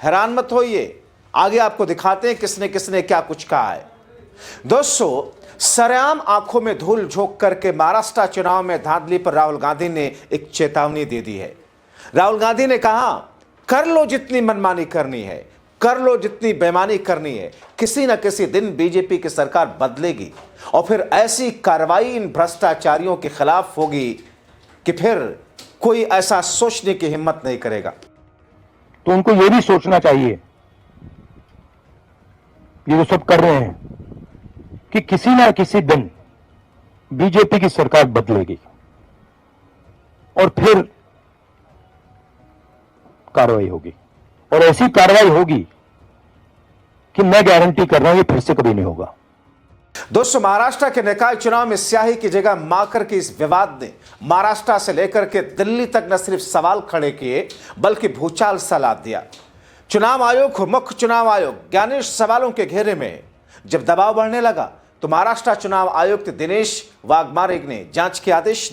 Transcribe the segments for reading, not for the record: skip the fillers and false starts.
हैरान मत होइए, आगे आपको दिखाते हैं किसने किसने क्या कुछ कहा है। दोस्तों, सरेआम आंखों में धूल झोंक करके महाराष्ट्र चुनाव में धांधली पर राहुल गांधी ने एक चेतावनी दे दी है। राहुल गांधी ने कहा, कर लो जितनी मनमानी करनी है, कर लो जितनी बेईमानी करनी है, किसी न किसी दिन बीजेपी की सरकार बदलेगी और फिर ऐसी कार्रवाई इन भ्रष्टाचारियों के खिलाफ होगी कि फिर कोई ऐसा सोचने की हिम्मत नहीं करेगा। तो उनको यह भी सोचना चाहिए, ये जो सब कर रहे हैं, कि किसी ना किसी दिन बीजेपी की सरकार बदलेगी और फिर कार्रवाई होगी, और ऐसी कार्रवाई होगी कि मैं गारंटी कर रहा हूं ये फिर से कभी नहीं होगा। दोस्तों, महाराष्ट्र के निकाय चुनाव में स्याही की जगह माकर के इस विवाद ने महाराष्ट्र से लेकर के दिल्ली तक न सिर्फ सवाल खड़े किए बल्कि भूचाल सा लाद दिया। चुनाव आयोग, मुख्य चुनाव आयोग ज्ञानेश सवालों के घेरे में जब दबाव बढ़ने लगा तो महाराष्ट्र चुनाव आयुक्त दिनेश वाघमारे ने जांच के आदेश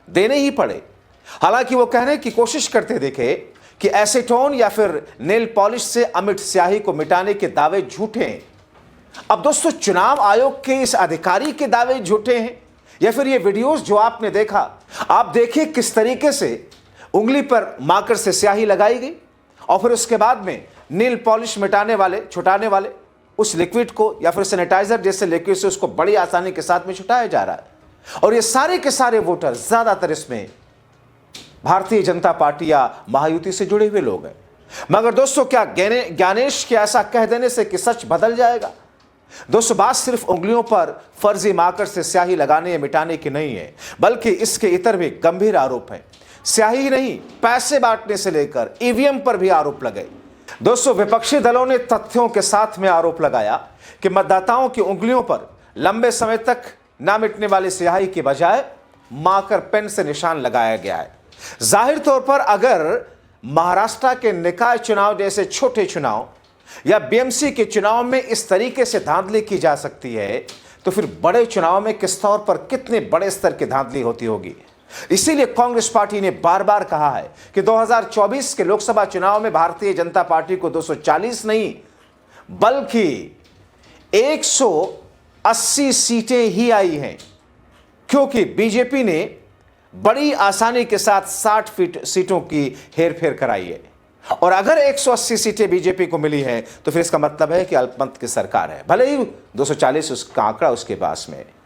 देने ही पड़े। हालांकि वो कहने की कोशिश करते देखे कि एसीटोन या फिर नेल पॉलिश से अमिट स्याही को मिटाने के दावे झूठे हैं। अब दोस्तों, चुनाव आयोग के इस अधिकारी के दावे झूठे हैं या फिर ये वीडियोस जो आपने देखा, आप देखिए किस तरीके से उंगली पर माकर से स्याही लगाई गई और फिर उसके बाद में नील पॉलिश मिटाने वाले, छुटाने वाले उस लिक्विड को या फिर सैनिटाइजर जैसे लिक्विड से उसको बड़ी आसानी के साथ में छुटाया जा रहा है। और ये सारे के सारे वोटर ज्यादातर इसमें भारतीय जनता पार्टी या महायुति से जुड़े हुए लोग हैं। मगर दोस्तों, क्या ज्ञानेश के ऐसा कह देने से कि सच बदल जाएगा? दोस्तों, बात सिर्फ उंगलियों पर फर्जी माकर से स्याही लगाने या मिटाने की नहीं है, बल्कि इसके इतर भी गंभीर आरोप हैं। स्याही ही नहीं, पैसे बांटने से लेकर ईवीएम पर भी आरोप लगे। दोस्तों, विपक्षी दलों ने तथ्यों के साथ में आरोप लगाया कि मतदाताओं की उंगलियों पर लंबे समय तक ना मिटने वाली स्याही के बजाय माकर पेन से निशान लगाया गया है। जाहिर तौर पर अगर महाराष्ट्र के निकाय चुनाव जैसे छोटे चुनाव या बीएमसी के चुनाव में इस तरीके से धांधली की जा सकती है तो फिर बड़े चुनाव में किस तौर पर कितने बड़े स्तर की धांधली होती होगी। इसीलिए कांग्रेस पार्टी ने बार बार कहा है कि 2024 के लोकसभा चुनाव में भारतीय जनता पार्टी को 240 नहीं बल्कि 180 सीटें ही आई हैं, क्योंकि बीजेपी ने बड़ी आसानी के साथ 60 सीटों की हेरफेर कराई है। और अगर 180 सीटें बीजेपी को मिली हैं तो फिर इसका मतलब है कि अल्पमत की सरकार है, भले ही 240 उसका आंकड़ा उसके पास में है।